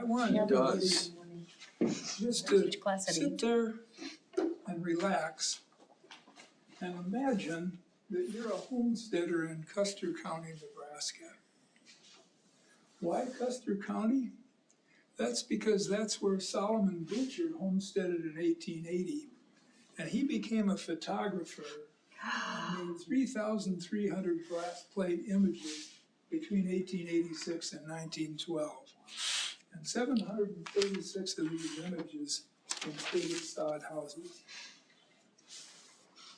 I want everybody just to sit there and relax and imagine that you're a homesteader in Custer County, Nebraska. Why Custer County? That's because that's where Solomon Butcher homesteaded in 1880. And he became a photographer and made 3,300 glass plate images between 1886 and 1912. And 736 of these images included sod houses.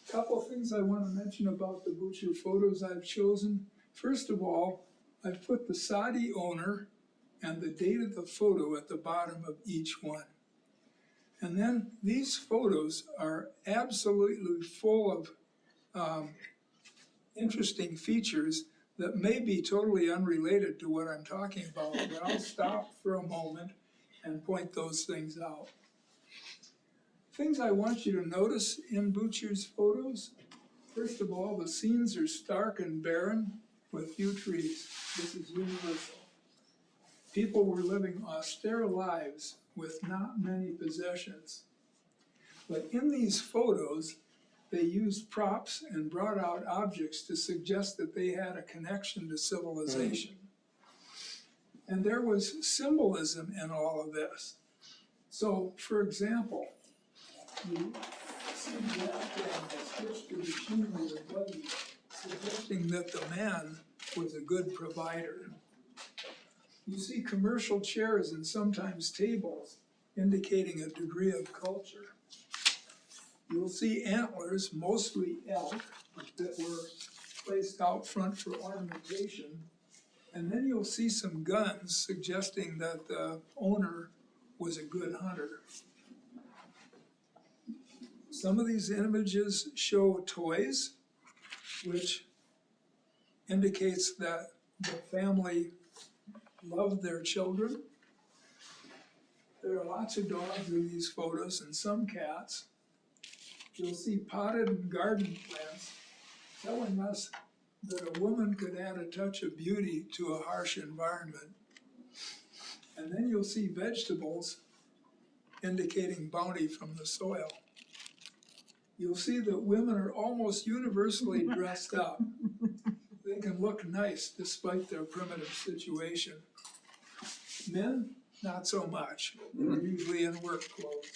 A couple of things I want to mention about the Butcher photos I've chosen. First of all, I've put the Soddy owner and the date of the photo at the bottom of each one. And then these photos are absolutely full of interesting features that may be totally unrelated to what I'm talking about, but I'll stop for a moment and point those things out. Things I want you to notice in Butcher's photos. First of all, the scenes are stark and barren with few trees. This is universal. People were living austere lives with not many possessions. But in these photos, they used props and brought out objects to suggest that they had a connection to civilization. And there was symbolism in all of this. So, for example, you see that switch to machinery or buggy, suggesting that the man was a good provider. You see commercial chairs and sometimes tables, indicating a degree of culture. You'll see antlers, mostly elk, that were placed out front for ornamentation. And then you'll see some guns, suggesting that the owner was a good hunter. Some of these images show toys, which indicates that the family loved their children. There are lots of dogs in these photos and some cats. You'll see potted and garden plants telling us that a woman could add a touch of beauty to a harsh environment. And then you'll see vegetables indicating bounty from the soil. You'll see that women are almost universally dressed up. They can look nice despite their primitive situation. Men, not so much. They're usually in work clothes.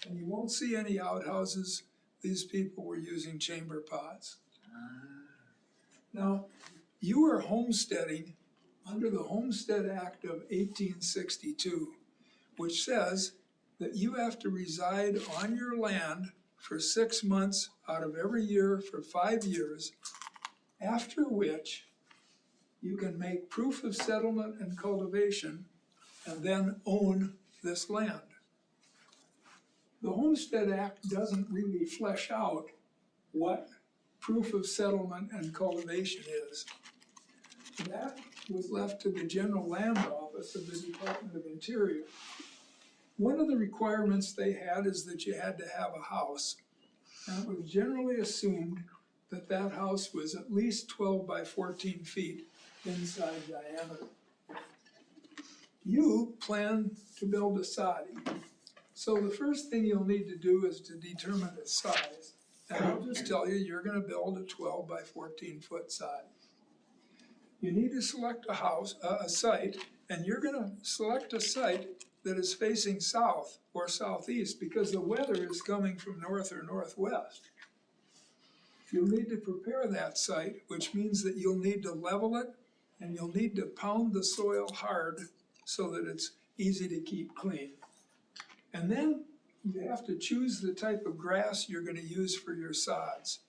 And you won't see any outhouses. These people were using chamber pots. Now, you are homesteading under the Homestead Act of 1862, which says that you have to reside on your land for 6 months out of every year for 5 years, after which you can make proof of settlement and cultivation and then own this land. The Homestead Act doesn't really flesh out what proof of settlement and cultivation is. That was left to the General Land Office of the Department of Interior. One of the requirements they had is that you had to have a house. And it was generally assumed that that house was at least 12 by 14 feet inside diameter. You plan to build a soddy. So the first thing you'll need to do is to determine its size. And I'll just tell you, you're going to build a 12 by 14 foot soddy. You need to select a site, and you're going to select a site that is facing south or southeast because the weather is coming from north or northwest. You'll need to prepare that site, which means that you'll need to level it and you'll need to pound the soil hard so that it's easy to keep clean. And then you have to choose the type of grass you're going to use for your sods.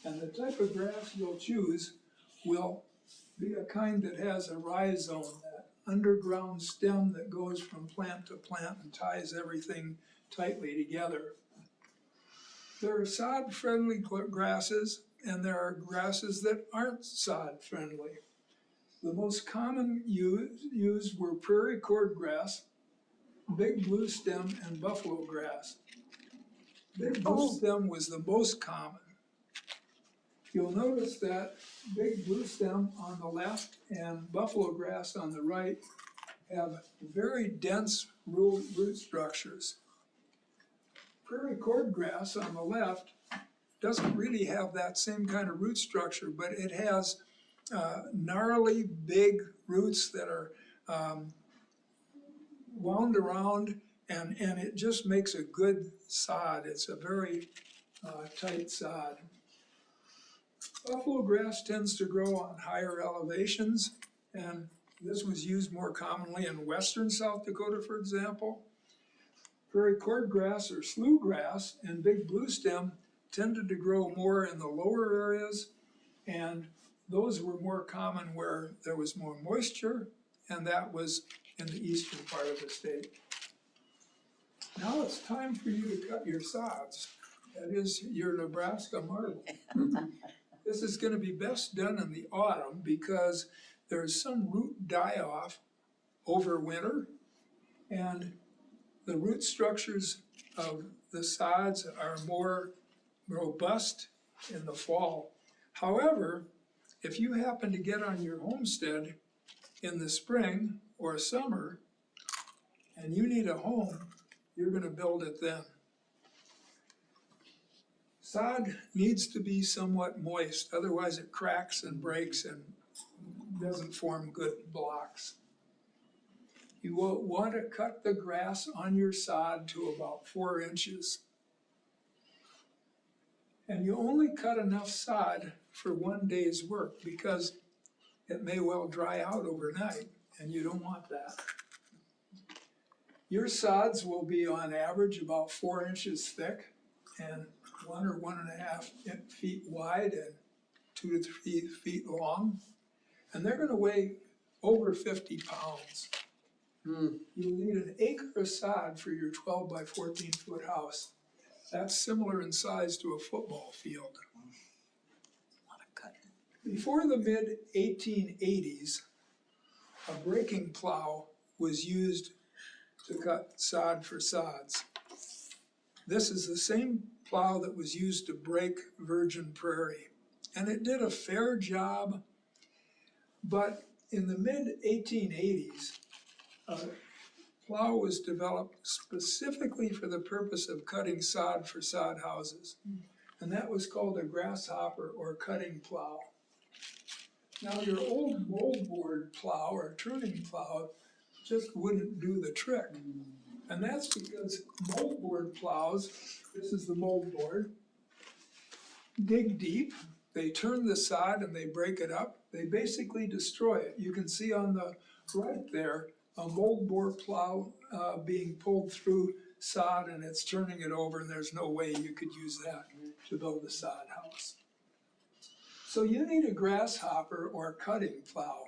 And the type of grass you'll choose will be a kind that has a rhizome, that underground stem that goes from plant to plant and ties everything tightly together. There are sod-friendly grasses, and there are grasses that aren't sod-friendly. The most common used were prairie cordgrass, big blue stem, and buffalo grass. Big blue stem was the most common. You'll notice that big blue stem on the left and buffalo grass on the right have very dense root structures. Prairie cordgrass on the left doesn't really have that same kind of root structure, but it has gnarly, big roots that are wound around, and it just makes a good sod. It's a very tight sod. Buffalo grass tends to grow on higher elevations, and this was used more commonly in western South Dakota, for example. Prairie cordgrass or slough grass and big bluestem tended to grow more in the lower areas, and those were more common where there was more moisture, and that was in the eastern part of the state. Now it's time for you to cut your sods. That is your Nebraska marble. This is going to be best done in the autumn because there's some root die-off over winter, and the root structures of the sods are more robust in the fall. However, if you happen to get on your homestead in the spring or summer and you need a home, you're going to build it then. Sod needs to be somewhat moist, otherwise it cracks and breaks and doesn't form good blocks. You will want to cut the grass on your sod to about 4 inches. And you only cut enough sod for 1 day's work because it may well dry out overnight, and you don't want that. Your sods will be on average about 4 inches thick and 1 or 1.5 feet wide and 2 to 3 feet long. And they're going to weigh over 50 pounds. You'll need an acre of sod for your 12 by 14 foot house. That's similar in size to a football field. Before the mid-1880s, a breaking plow was used to cut sod for sods. This is the same plow that was used to break virgin prairie. And it did a fair job, but in the mid-1880s, a plow was developed specifically for the purpose of cutting sod for sod houses. And that was called a grasshopper or cutting plow. Now your old moldboard plow or turning plow just wouldn't do the trick. And that's because moldboard plows, this is the moldboard, dig deep, they turn the sod and they break it up. They basically destroy it. You can see on the right there, a moldboard plow being pulled through sod and it's turning it over, and there's no way you could use that to build a sod house. So you need a grasshopper or cutting plow,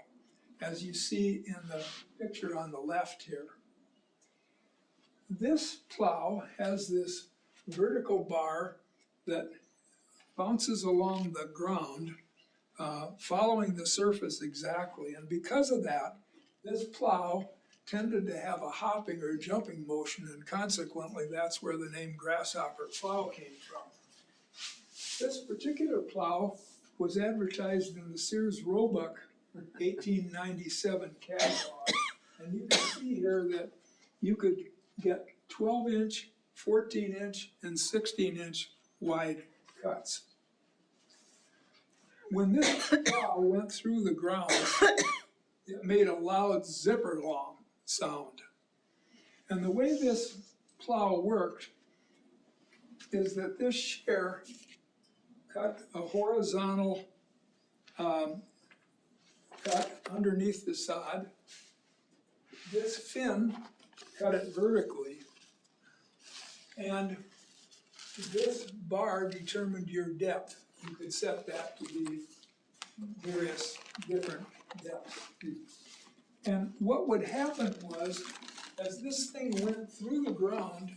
as you see in the picture on the left here. This plow has this vertical bar that bounces along the ground, following the surface exactly. And because of that, this plow tended to have a hopping or jumping motion, and consequently that's where the name grasshopper plow came from. This particular plow was advertised in the Sears Roebuck 1897 catalog. And you can see here that you could get 12-inch, 14-inch, and 16-inch wide cuts. When this plow went through the ground, it made a loud zipper long sound. And the way this plow worked is that this shear cut a horizontal cut underneath the sod. This fin cut it vertically, and this bar determined your depth. You could set that to be various different depths. And what would happen was, as this thing went through the ground,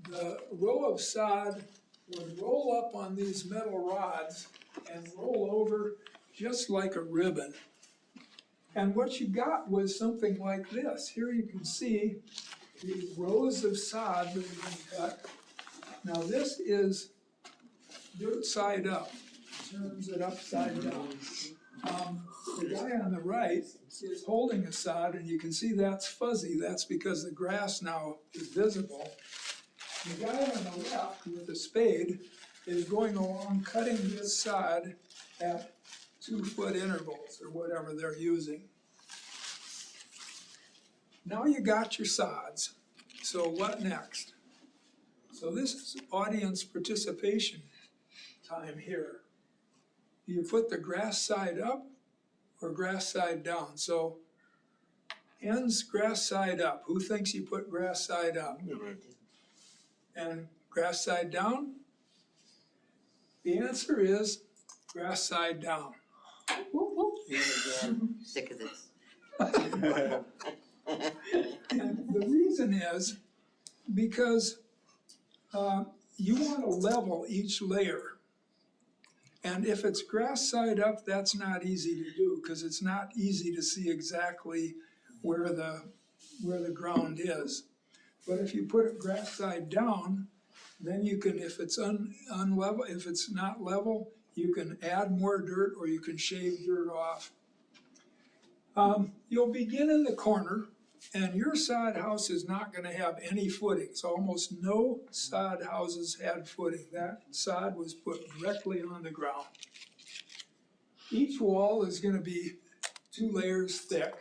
the row of sod would roll up on these metal rods and roll over just like a ribbon. And what you got was something like this. Here you can see these rows of sod that have been cut. Now this is dirt side up, turns it upside down. The guy on the right is holding a sod, and you can see that's fuzzy. That's because the grass now is visible. The guy on the left with the spade is going along cutting this sod at 2-foot intervals or whatever they're using. Now you got your sods. So what next? So this is audience participation time here. Do you put the grass side up or grass side down? So ends grass side up. Who thinks you put grass side up? And grass side down? The answer is grass side down. Sick of this. And the reason is because you want to level each layer. And if it's grass side up, that's not easy to do because it's not easy to see exactly where the ground is. But if you put it grass side down, then you can, if it's unlevel, if it's not level, you can add more dirt or you can shave dirt off. You'll begin in the corner, and your sod house is not going to have any footings. Almost no sod houses had footing. That sod was put directly on the ground. Each wall is going to be 2 layers thick,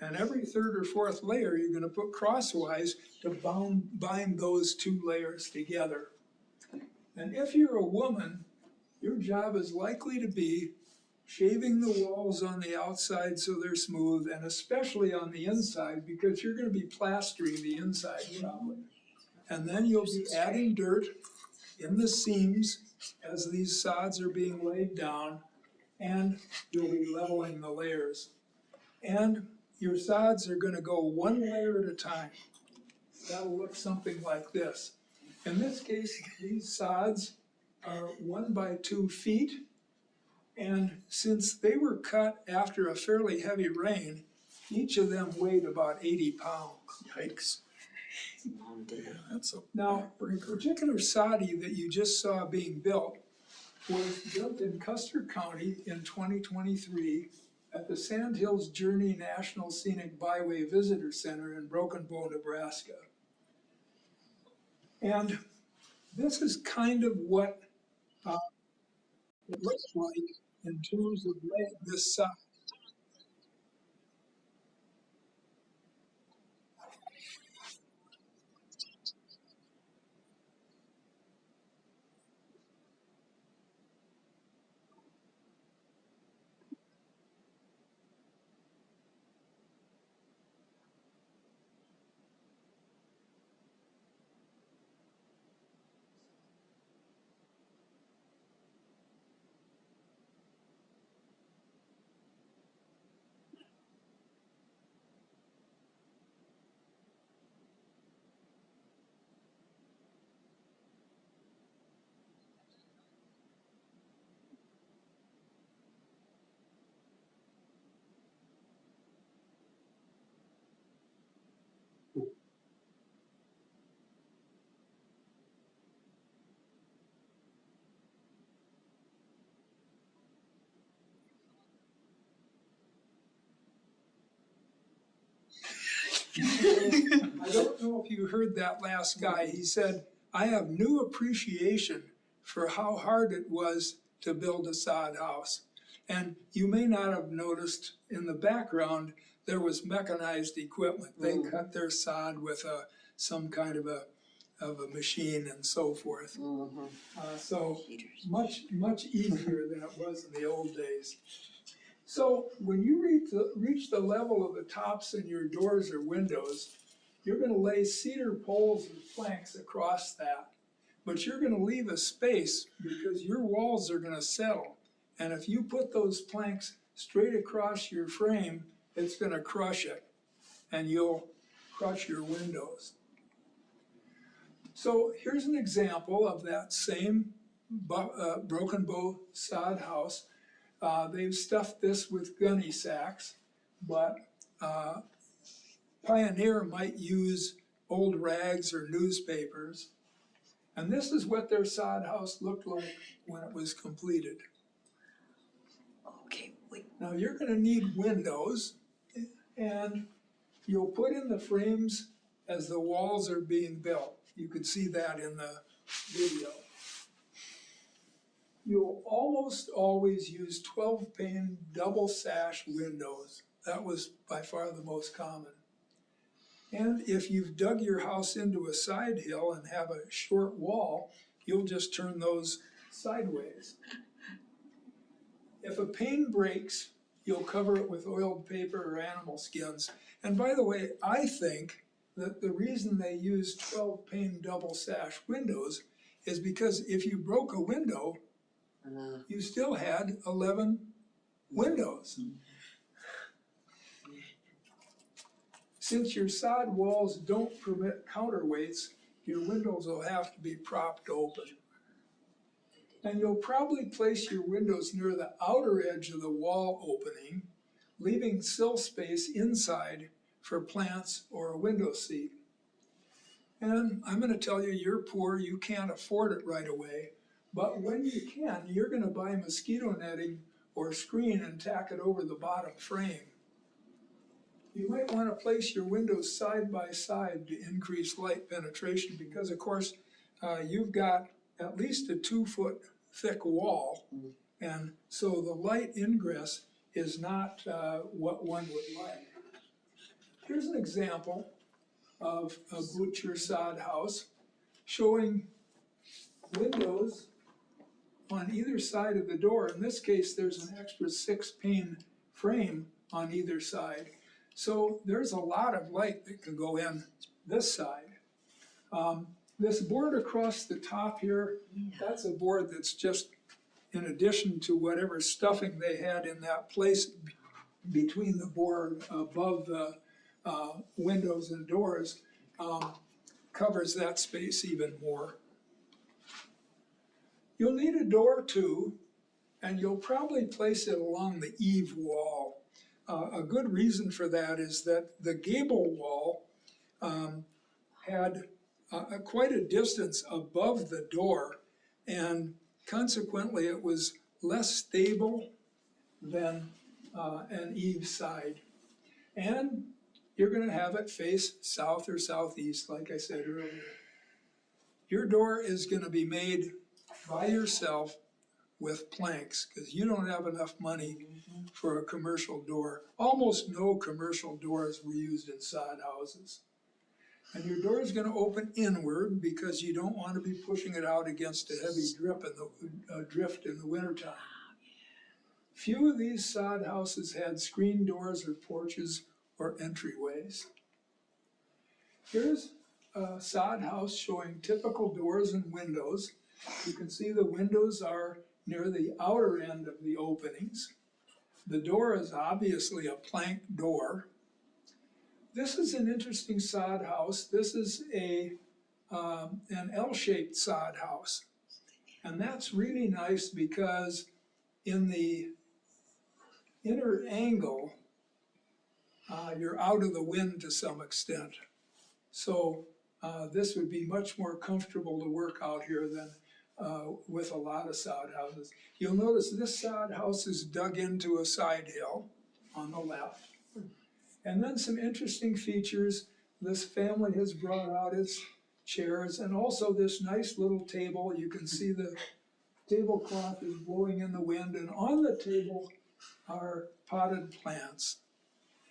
and every 3rd or 4th layer you're going to put crosswise to bind those 2 layers together. And if you're a woman, your job is likely to be shaving the walls on the outside so they're smooth, and especially on the inside because you're going to be plastering the inside probably. And then you'll be adding dirt in the seams as these sods are being laid down, and you'll be leveling the layers. And your sods are going to go 1 layer at a time. That'll look something like this. In this case, these sods are 1 by 2 feet. And since they were cut after a fairly heavy rain, each of them weighed about 80 pounds. Yikes. Now, the particular soddy that you just saw being built was built in Custer County in 2023 at the Sandhills Journey National Scenic Byway Visitor Center in Broken Bow, Nebraska. And this is kind of what it looks like in terms of laying this sod. I don't know if you heard that last guy. He said, I have new appreciation for how hard it was to build a sod house. And you may not have noticed in the background, there was mechanized equipment. They cut their sod with some kind of a machine and so forth. So much easier than it was in the old days. So when you reach the level of the tops in your doors or windows, you're going to lay cedar poles and planks across that. But you're going to leave a space because your walls are going to settle. And if you put those planks straight across your frame, it's going to crush it. And you'll crush your windows. So here's an example of that same Broken Bow sod house. They've stuffed this with gunny sacks, but Pioneer might use old rags or newspapers. And this is what their sod house looked like when it was completed. Okay, wait, Now you're gonna need windows, and you'll put in the frames as the walls are being built. You could see that in the video. You'll almost always use 12-pane double sash windows. That was by far the most common. And if you've dug your house into a side hill and have a short wall, you'll just turn those sideways. If a pane breaks, you'll cover it with oiled paper or animal skins. And by the way, I think that the reason they use 12-pane double sash windows is because if you broke a window, you still had 11 windows. Since your sod walls don't permit counterweights, your windows will have to be propped open. And you'll probably place your windows near the outer edge of the wall opening, leaving sill space inside for plants or a window seat. And I'm going to tell you, you're poor, you can't afford it right away, but when you can, you're going to buy mosquito netting or screen and tack it over the bottom frame. You might want to place your windows side by side to increase light penetration because, of course, you've got at least a 2-foot thick wall, and so the light ingress is not what one would like. Here's an example of a butcher sod house showing windows on either side of the door. In this case, there's an extra 6-pane frame on either side. So there's a lot of light that can go in this side. This board across the top here, that's a board that's just in addition to whatever stuffing they had in that place between the board above the windows and doors, covers that space even more. You'll need a door too, and you'll probably place it along the eave wall. A good reason for that is that the gable wall had quite a distance above the door, and consequently it was less stable than an eave side. And you're going to have it face south or southeast, like I said earlier. Your door is going to be made by yourself with planks because you don't have enough money for a commercial door. Almost no commercial doors were used in sod houses. And your door is going to open inward because you don't want to be pushing it out against a heavy drift in the wintertime. Few of these sod houses had screen doors or porches or entryways. Here's a sod house showing typical doors and windows. You can see the windows are near the outer end of the openings. The door is obviously a plank door. This is an interesting sod house. This is an L-shaped sod house. And that's really nice because in the inner angle, you're out of the wind to some extent. So this would be much more comfortable to work out here than with a lot of sod houses. You'll notice this sod house is dug into a side hill on the left. And then some interesting features. This family has brought out its chairs and also this nice little table. You can see the tablecloth is blowing in the wind, and on the table are potted plants.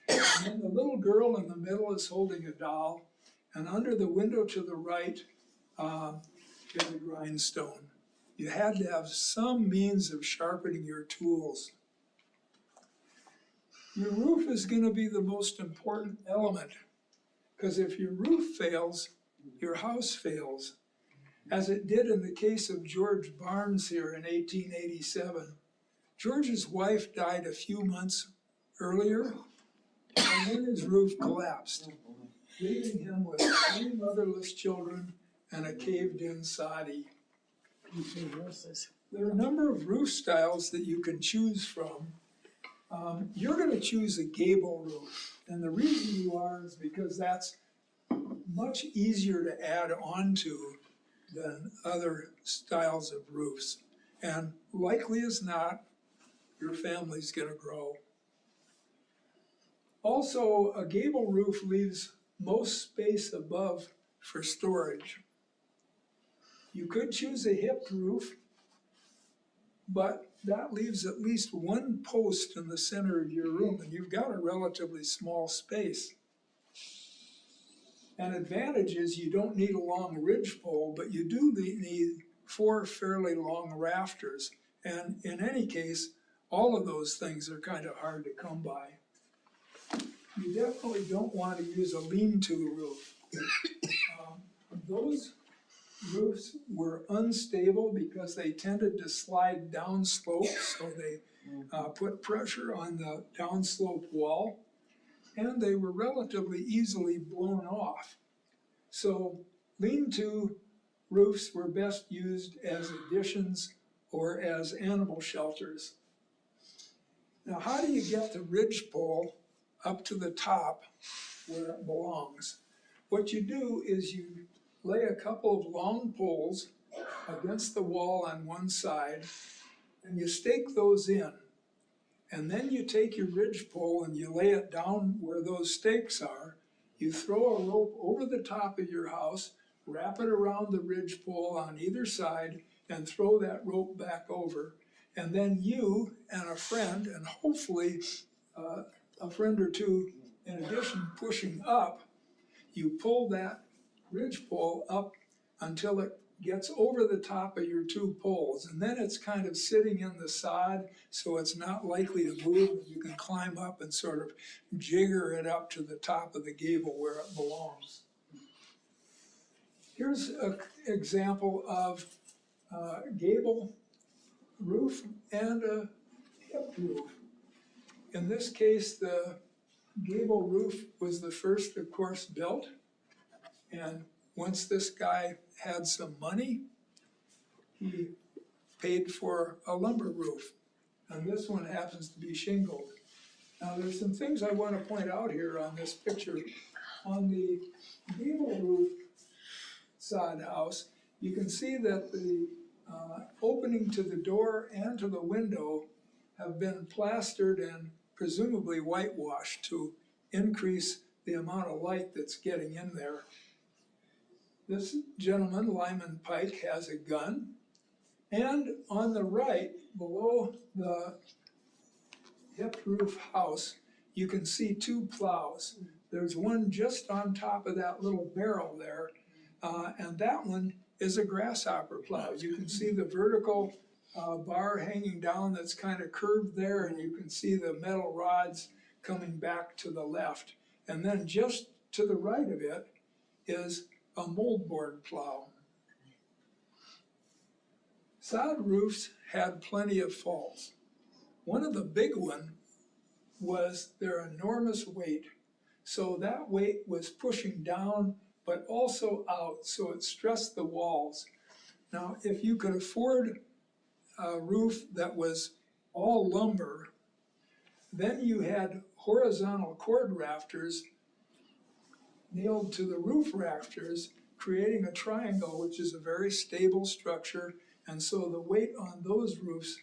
And then the little girl in the middle is holding a doll, and under the window to the right is a grindstone. You had to have some means of sharpening your tools. Your roof is going to be the most important element, because if your roof fails, your house fails, as it did in the case of George Barnes here in 1887. George's wife died a few months earlier, and then his roof collapsed, leaving him with 3 motherless children and a caved-in soddy. There are a number of roof styles that you can choose from. You're going to choose a gable roof, and the reason you are is because that's much easier to add onto than other styles of roofs. And likely as not, your family's gonna grow. Also, a gable roof leaves most space above for storage. You could choose a hipped roof, but that leaves at least one post in the center of your room, and you've got a relatively small space. An advantage is you don't need a long ridgepole, but you do need 4 fairly long rafters. And in any case, all of those things are kind of hard to come by. You definitely don't want to use a lean-to roof. Those roofs were unstable because they tended to slide downslope, so they put pressure on the downslope wall, and they were relatively easily blown off. So lean-to roofs were best used as additions or as animal shelters. Now, how do you get the ridgepole up to the top where it belongs? What you do is you lay a couple of long poles against the wall on one side, and you stake those in. And then you take your ridgepole and you lay it down where those stakes are. You throw a rope over the top of your house, wrap it around the ridgepole on either side, and throw that rope back over. And then you and a friend, and hopefully a friend or two in addition pushing up, you pull that ridgepole up until it gets over the top of your 2 poles, and then it's kind of sitting in the sod, so it's not likely to move. You can climb up and sort of jigger it up to the top of the gable where it belongs. Here's an example of a gable roof and a hip roof. In this case, the gable roof was the first, of course, built, and once this guy had some money, he paid for a lumber roof. And this one happens to be shingled. Now there's some things I want to point out here on this picture. On the gable roof sod house, you can see that the opening to the door and to the window have been plastered and presumably whitewashed to increase the amount of light that's getting in there. This gentleman, Lyman Pike, has a gun, and on the right, below the hip roof house, you can see 2 plows. There's one just on top of that little barrel there, and that one is a grasshopper plow. You can see the vertical bar hanging down that's kind of curved there, and you can see the metal rods coming back to the left. And then just to the right of it is a moldboard plow. Sod roofs had plenty of faults. One of the big ones was their enormous weight. So that weight was pushing down, but also out, so it stressed the walls. Now, if you could afford a roof that was all lumber, then you had horizontal cord rafters nailed to the roof rafters, creating a triangle, which is a very stable structure. And so the weight on those roofs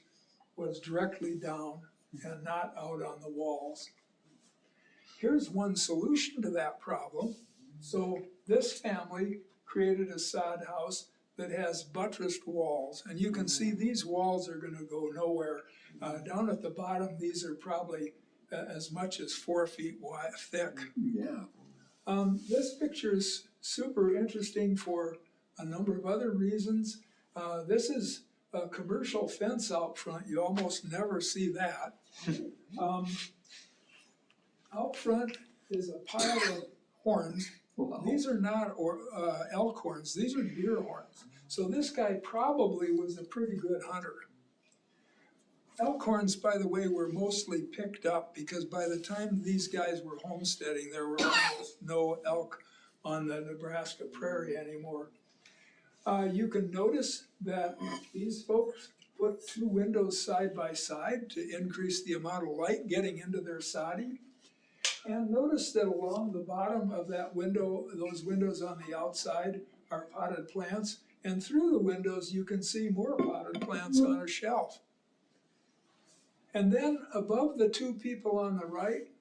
was directly down and not out on the walls. Here's one solution to that problem. So this family created a sod house that has buttressed walls. And you can see these walls are going to go nowhere. Down at the bottom, these are probably as much as 4 feet wide, thick. Yeah. This picture is super interesting for a number of other reasons. This is a commercial fence out front. You almost never see that. Out front is a pile of horns. These are not elk horns, these are deer horns. So this guy probably was a pretty good hunter. Elk horns, by the way, were mostly picked up because by the time these guys were homesteading, there were almost no elk on the Nebraska prairie anymore. You can notice that these folks put 2 windows side by side to increase the amount of light getting into their soddy. And notice that along the bottom of that window, those windows on the outside are potted plants. And through the windows, you can see more potted plants on a shelf. And then above the two people on the right,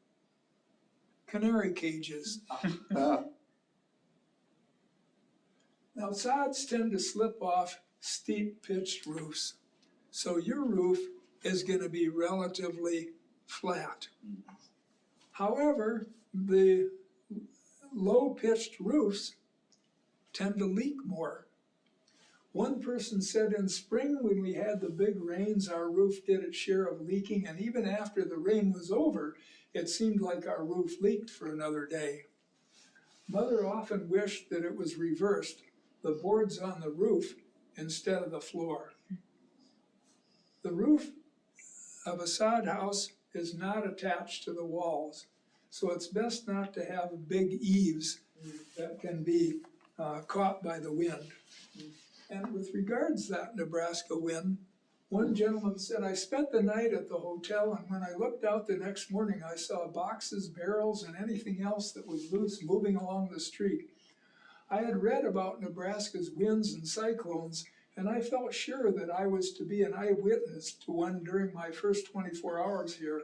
canary cages. Now sods tend to slip off steep pitched roofs. So your roof is going to be relatively flat. However, the low pitched roofs tend to leak more. One person said in spring when we had the big rains, our roof did its share of leaking, and even after the rain was over, it seemed like our roof leaked for another day. Mother often wished that it was reversed, the boards on the roof instead of the floor. The roof of a sod house is not attached to the walls, so it's best not to have big eaves that can be caught by the wind. And with regards to that Nebraska wind, one gentleman said, I spent the night at the hotel, and when I looked out the next morning, I saw boxes, barrels, and anything else that was loose moving along the street. I had read about Nebraska's winds and cyclones, and I felt sure that I was to be an eyewitness to one during my first 24 hours here.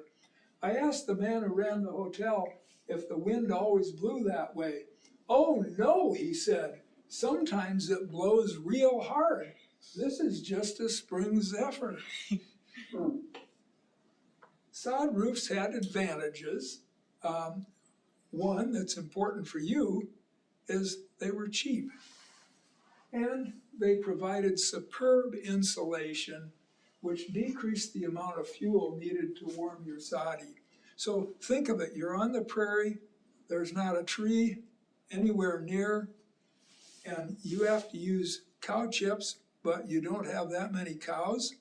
I asked the man who ran the hotel if the wind always blew that way. Oh no, he said. Sometimes it blows real hard. This is just a spring zephyr. Sod roofs had advantages. One that's important for you is they were cheap. And they provided superb insulation, which decreased the amount of fuel needed to warm your soddy. So think of it, you're on the prairie, there's not a tree anywhere near, and you have to use cow chips, but you don't have that many cows.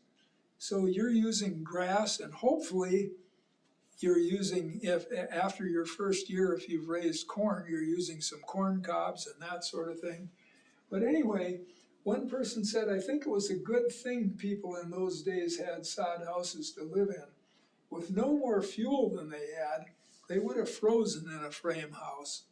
So you're using grass, and hopefully you're using, if after your first year, if you've raised corn, you're using some corn cobs and that sort of thing. But anyway, one person said, I think it was a good thing people in those days had sod houses to live in. With no more fuel than they had, they would have frozen in a frame house.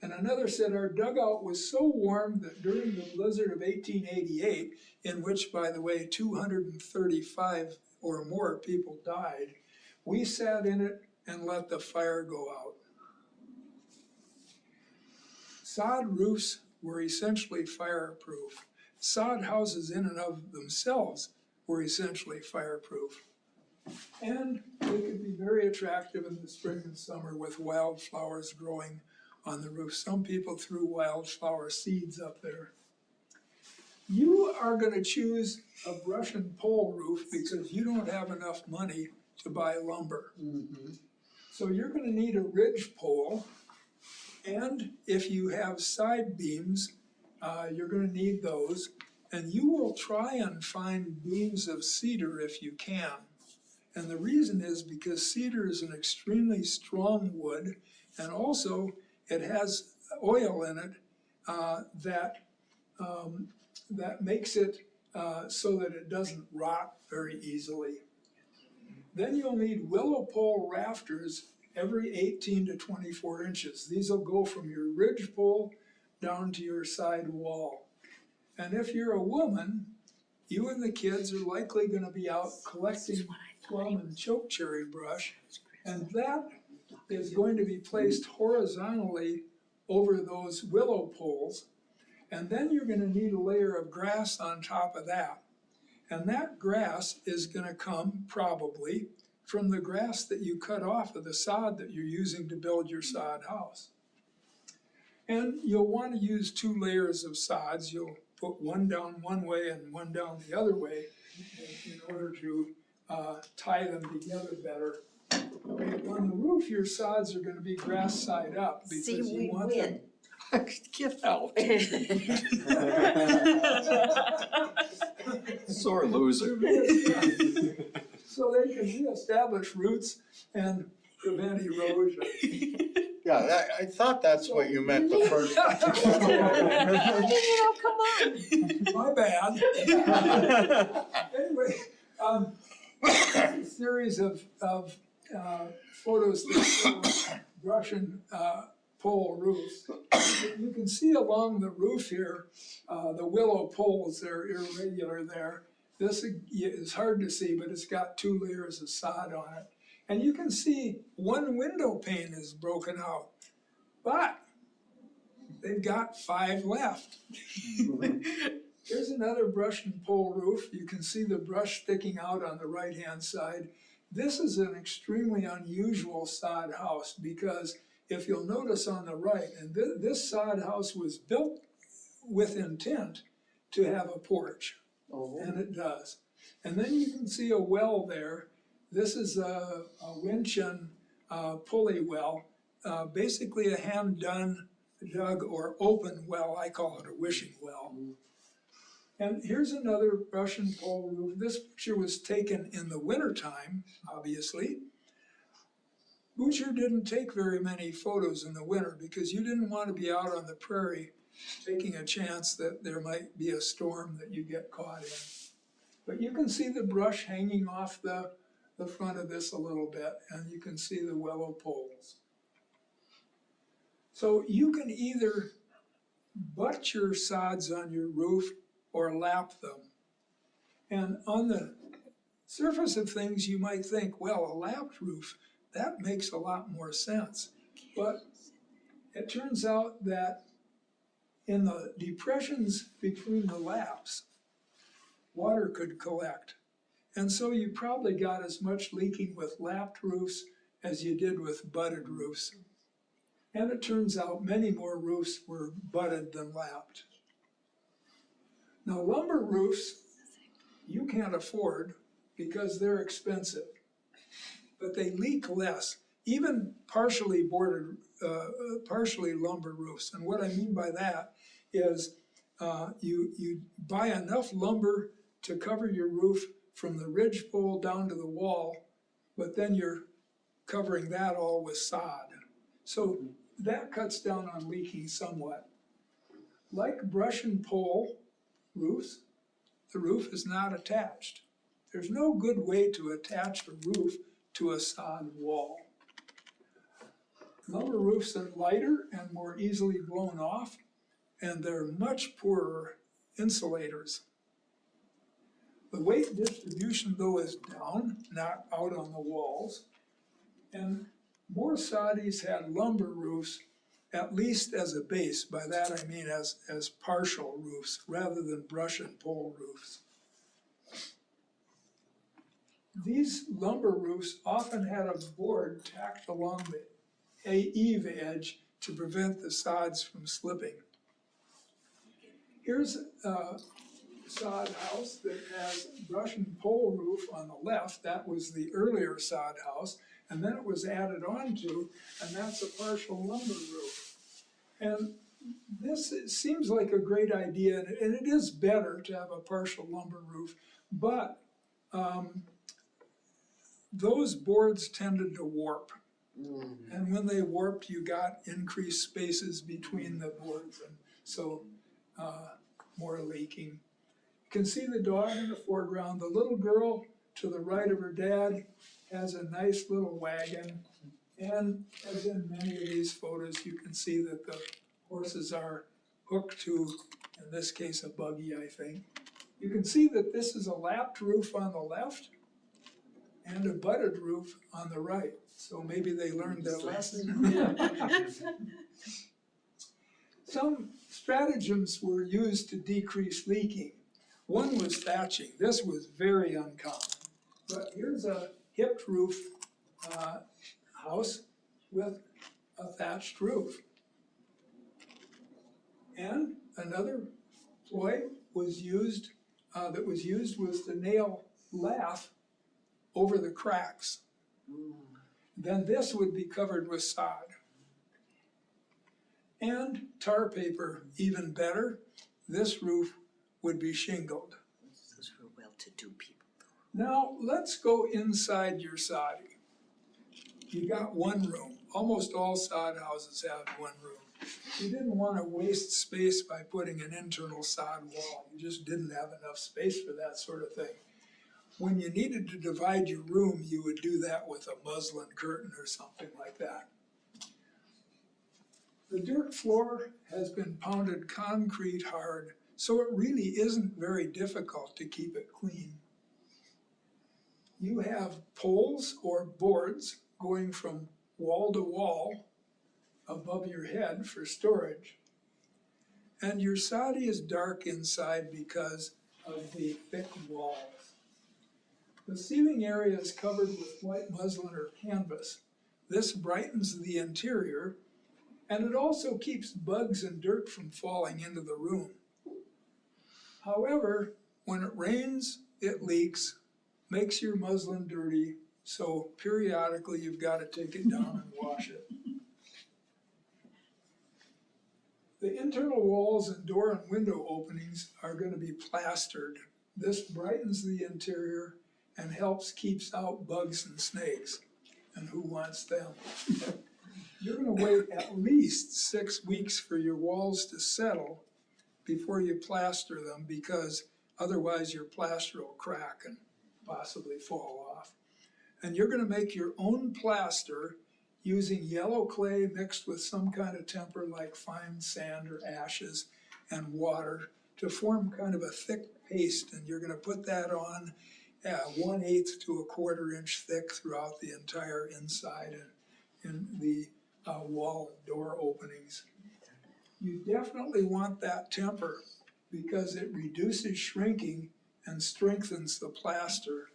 And another said, our dugout was so warm that during the blizzard of 1888, in which, by the way, 235 or more people died, we sat in it and let the fire go out. Sod roofs were essentially fireproof. Sod houses in and of themselves were essentially fireproof. And they could be very attractive in the spring and summer with wildflowers growing on the roof. Some people threw wildflower seeds up there. You are going to choose a brush and pole roof because you don't have enough money to buy lumber. So you're going to need a ridge pole, and if you have side beams, you're going to need those, and you will try and find beams of cedar if you can. And the reason is because cedar is an extremely strong wood, and also it has oil in it that makes it so that it doesn't rot very easily. Then you'll need willow pole rafters every 18 to 24 inches. These will go from your ridge pole down to your side wall. And if you're a woman, you and the kids are likely going to be out collecting plum and chokecherry brush, and that is going to be placed horizontally over those willow poles, and then you're going to need a layer of grass on top of that. And that grass is going to come probably from the grass that you cut off of the sod that you're using to build your sod house. And you'll want to use 2 layers of sods. You'll put one down one way and one down the other way in order to tie them together better. On the roof, your sods are going to be grass side up because you want them. Get out. Sore loser. So they can reestablish roots and prevent erosion. Yeah, I thought that's what you meant the first time. Come on. My bad. Anyway, a series of photos that show brush and pole roofs. You can see along the roof here, the willow poles, they're irregular there. This is hard to see, but it's got 2 layers of sod on it. And you can see one window pane is broken out, but they've got 5 left. Here's another brush and pole roof. You can see the brush sticking out on the right-hand side. This is an extremely unusual sod house because if you'll notice on the right, and this sod house was built with intent to have a porch, and it does. And then you can see a well there. This is a winch and pulley well, basically a hand-done, dug, or open well. I call it a wishing well. And here's another brush and pole roof. This picture was taken in the wintertime, obviously. Boucher didn't take very many photos in the winter because you didn't want to be out on the prairie taking a chance that there might be a storm that you get caught in. But you can see the brush hanging off the front of this a little bit, and you can see the willow poles. So you can either butt your sods on your roof or lap them. And on the surface of things, you might think, well, a lapped roof, that makes a lot more sense. But it turns out that in the depressions between the laps, water could collect. And so you probably got as much leaking with lapped roofs as you did with butted roofs. And it turns out many more roofs were butted than lapped. Now, lumber roofs, you can't afford because they're expensive, but they leak less, even partially partially lumber roofs. And what I mean by that is you buy enough lumber to cover your roof from the ridgepole down to the wall, but then you're covering that all with sod. So that cuts down on leaking somewhat. Like brush and pole roofs, the roof is not attached. There's no good way to attach a roof to a sod wall. Lumber roofs are lighter and more easily blown off, and they're much poorer insulators. The weight distribution, though, is down, not out on the walls, and more soddies had lumber roofs, at least as a base. By that I mean as partial roofs rather than brush and pole roofs. These lumber roofs often had a board tacked along the eave edge to prevent the sods from slipping. Here's a sod house that has brush and pole roof on the left. That was the earlier sod house, and then it was added on to, and that's a partial lumber roof. And this seems like a great idea, and it is better to have a partial lumber roof, but those boards tended to warp. And when they warped, you got increased spaces between the boards, and so more leaking. You can see the dog in the foreground. The little girl to the right of her dad has a nice little wagon. And as in many of these photos, you can see that the horses are hooked to, in this case, a buggy, I think. You can see that this is a lapped roof on the left and a butted roof on the right. So maybe they learned their lesson. Some stratagems were used to decrease leaking. One was thatching. This was very uncommon. But here's a hipped roof house with a thatched roof. And another ploy was used was to nail lath over the cracks. Then this would be covered with sod. And tar paper, even better, this roof would be shingled. Those were well-to-do people. Now, let's go inside your soddy. You got one room. Almost all sod houses have one room. You didn't want to waste space by putting an internal sod wall. You just didn't have enough space for that sort of thing. When you needed to divide your room, you would do that with a muslin curtain or something like that. The dirt floor has been pounded concrete hard so it really isn't very difficult to keep it clean. You have poles or boards going from wall to wall above your head for storage. And your soddy is dark inside because of the thick walls. The ceiling area is covered with white muslin or canvas. This brightens the interior, and it also keeps bugs and dirt from falling into the room. However, when it rains, it leaks, makes your muslin dirty, so periodically you've got to take it down and wash it. The internal walls and door and window openings are going to be plastered. This brightens the interior and helps keeps out bugs and snakes. And who wants them? You're going to wait at least 6 weeks for your walls to settle before you plaster them, because otherwise your plaster will crack and possibly fall off. And you're going to make your own plaster using yellow clay mixed with some kind of temper like fine sand or ashes and water to form kind of a thick paste. And you're going to put that on 1/8 to 1/4 inch thick throughout the entire inside and in the wall and door openings. You definitely want that temper because it reduces shrinking and strengthens the plaster.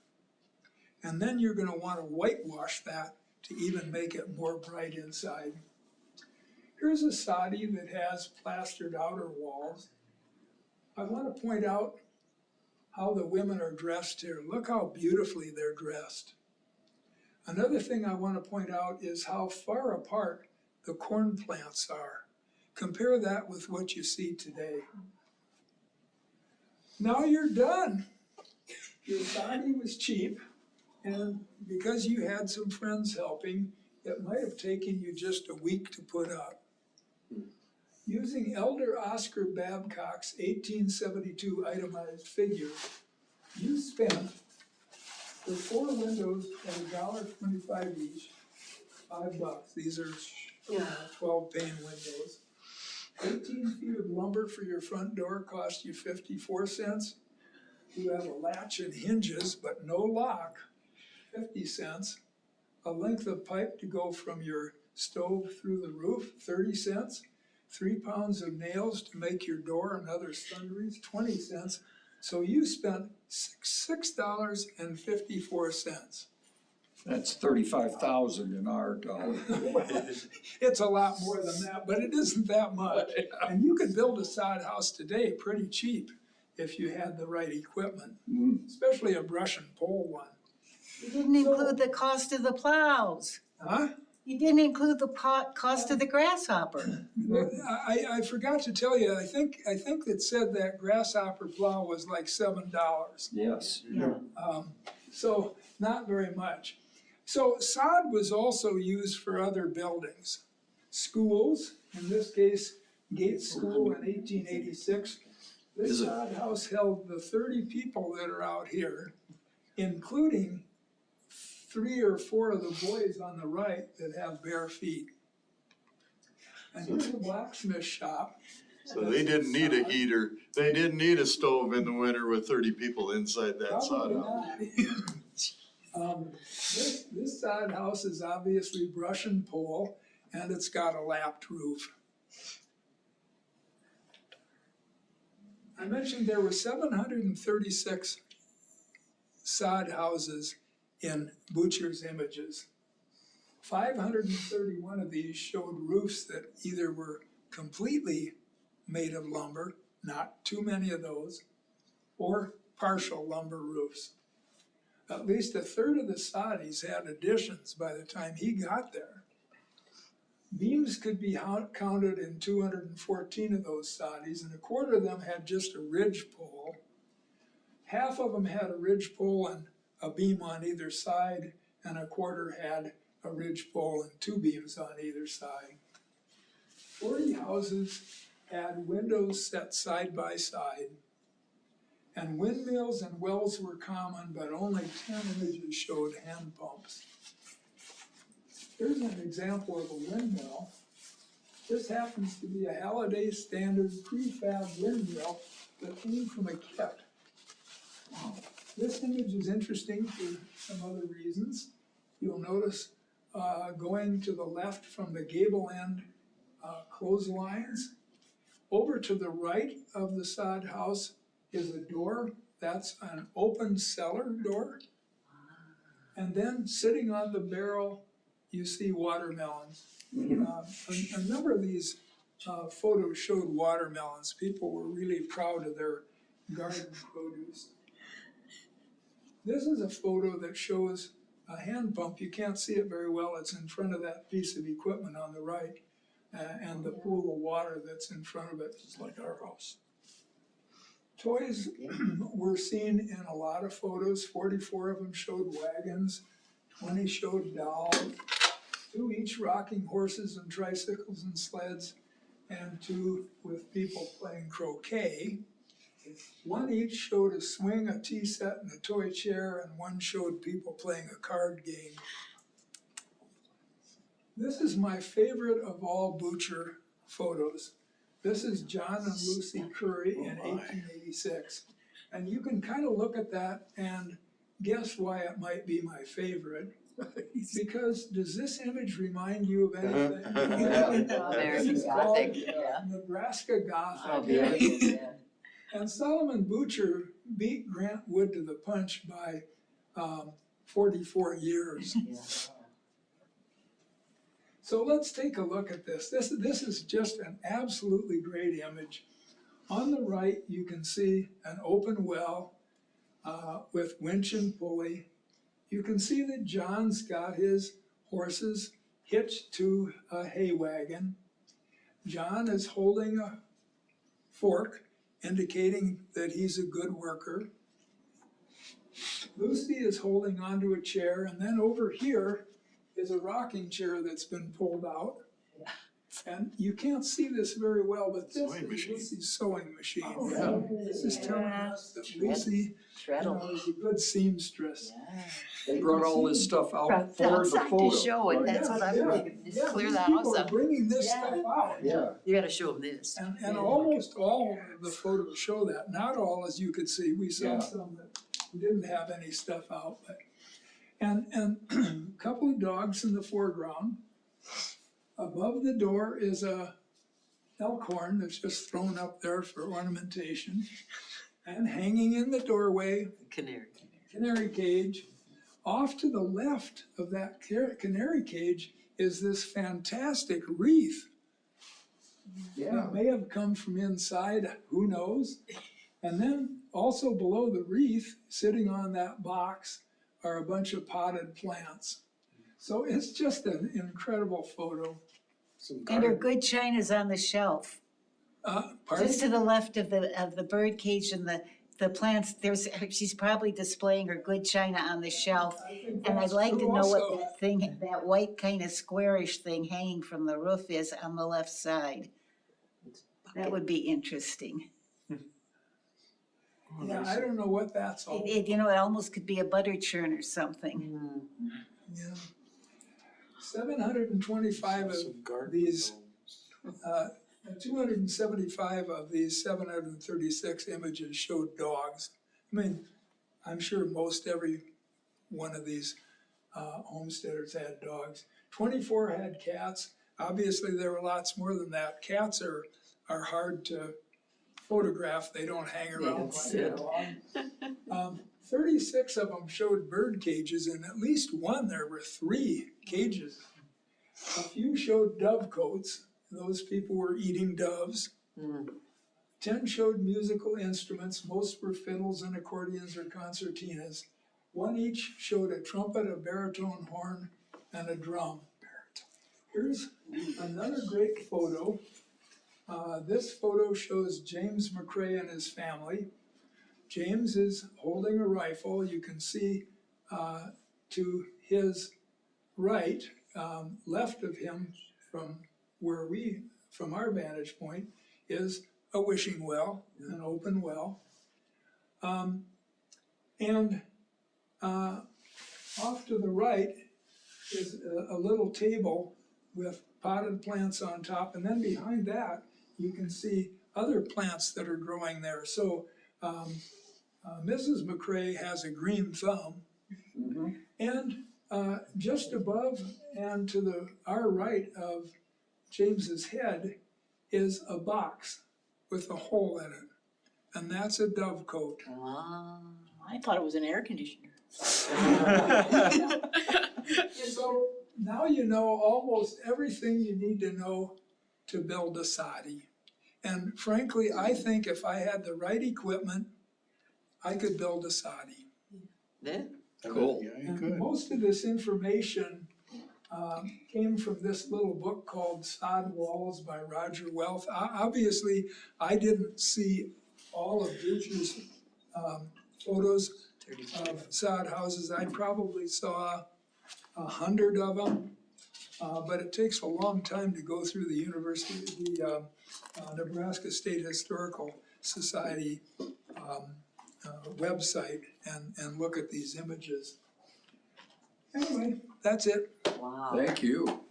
And then you're going to want to whitewash that to even make it more bright inside. Here's a soddy that has plastered outer walls. I want to point out how the women are dressed here. Look how beautifully they're dressed. Another thing I want to point out is how far apart the corn plants are. Compare that with what you see today. Now you're done. Your soddy was cheap, and because you had some friends helping, it might have taken you just a week to put up. Using Elder Oscar Babcock's 1872 itemized figure, you spent, for 4 windows at $1.25 each, $5. These are 12 pane windows. 18 feet of lumber for your front door cost you 54 cents. You have a latch and hinges, but no lock, 50 cents. A length of pipe to go from your stove through the roof, 30 cents. 3 pounds of nails to make your door and other sundries, 20 cents. So you spent $6.54. That's 35,000 in our dollar. It's a lot more than that, but it isn't that much. And you could build a sod house today pretty cheap if you had the right equipment, especially a brush and pole one. You didn't include the cost of the plows. Huh? You didn't include the cost of the grasshopper. I forgot to tell you, I think it said that grasshopper plow was like $7. Yes. Yeah. So not very much. So sod was also used for other buildings. Schools, in this case, Gates School in 1886. This sod house held the 30 people that are out here, including 3 or 4 of the boys on the right that have bare feet. And here's a blacksmith shop. So they didn't need a heater, they didn't need a stove in the winter with 30 people inside that sod Probably house. not. This sod house is obviously brush and pole, and it's got a lapped roof. I mentioned there were 736 sod houses in Butcher's images. 531 of these showed roofs that either were completely made of lumber, not too many of those, or partial lumber roofs. At least 1/3 of the soddies had additions by the time he got there. Beams could be counted in 214 of those soddies, and 1/4 of them had just a ridge pole. Half of them had a ridge pole and a beam on either side, and 1/4 had a ridge pole and 2 beams on either side. 40 houses had windows set side by side, and windmills and wells were common, but only 10 images showed hand pumps. Here's an example of a windmill. This happens to be a Halliday standard prefab windmill that came from a kit. This image is interesting for some other reasons. You'll notice going to the left from the gable end clotheslines. Over to the right of the sod house is a door. That's an open cellar door. And then sitting on the barrel, you see watermelons. A number of these photos showed watermelons. People were really proud of their garden produce. This is a photo that shows a hand pump. You can't see it very well. It's in front of that piece of equipment on the right, and the pool of water that's in front of it. It's like our house. Toys were seen in a lot of photos. 44 of them showed wagons, 20 showed dolls, 2 each rocking horses and tricycles and sleds, and 2 with people playing croquet. 1 each showed a swing, a tea set, and a toy chair, and 1 showed people playing a card game. This is my favorite of all Butcher photos. This is John and Lucy Curry in 1886. And you can kind of look at that and guess why it might be my favorite. Because does this image remind you of anything? American Gothic, yeah. Nebraska Gothic. Oh, yeah. And Solomon Butcher beat Grant Wood to the punch by 44 years. Yeah. So let's take a look at this. This is just an absolutely great image. On the right, you can see an open well with winch and pulley. You can see that John's got his horses hitched to a hay wagon. John is holding a fork, indicating that he's a good worker. Lucy is holding onto a chair, and then over here is a rocking chair that's been pulled out. And you can't see this very well, but this Sewing is machine. Lucy's sewing machine. Oh, yeah. This is telling us that Lucy Shreddle. is a good seamstress. Yeah. They brought all this stuff out for the Outside photo. to show it, right? that's what I'm thinking, just clear the house These people are up. bringing this Yeah. stuff out. Yeah, You gotta show them this. And almost all of the photos show that. Not all, as you could see. We saw Yeah. some that didn't have any stuff out. But and a couple of dogs in the foreground. Above the door is a elk horn that's just thrown up there for ornamentation. And hanging in the doorway, canary cage. Off to the left of that canary cage is this fantastic wreath. yeah. It may have come from inside, who knows? And then also below the wreath, sitting on that box, are a bunch of potted plants. So it's just an incredible photo. And her good china's on the shelf, Pardon? just to the left of the bird cage and the plants. She's probably displaying her good china on the shelf. And I'd like to know what that thing, that white kind of squarish thing hanging from the roof is on the left side. That would be interesting. Yeah, I don't know what that's all. It almost could be a butter churn or something. Yeah. 725 of these, 275 of these 736 images showed dogs. I mean, I'm sure most every one of these homesteaders had dogs. 24 had cats. Obviously, there were lots more than that. Cats are hard to photograph. They don't hang around like a dog. 36 of them showed bird cages, and at least one, there were 3 cages. A few showed dove cotes. Those people were eating doves. 10 showed musical instruments. Most were fiddles and accordions or concertinas. 1 each showed a trumpet, a baritone horn, and a drum. Here's another great photo. This photo shows James McCrae and his family. James is holding a rifle. You can see to his right, left of him from our vantage point, is a wishing well, an open well. And off to the right is a little table with potted plants on top, and then behind that, you can see other plants that are growing there. So Mrs. McCrae has a green thumb, and just above and to our right of James's head is a box with a hole in it, and that's a dovecote. Ah. I thought it was an air conditioner. So now you know almost everything you need to know to build a soddy. And frankly, I think if I had the right equipment, I could build a soddy. Yeah. Cool. Yeah, you And could. most of this information came from this little book called Sod Walls by Roger Welth. Obviously, I didn't see all of Ducher's photos of sod houses. I probably saw 100 of them, but it takes a long time to go through the Nebraska State Historical Society website and look at these images. Anyway, that's it. Wow. Thank you.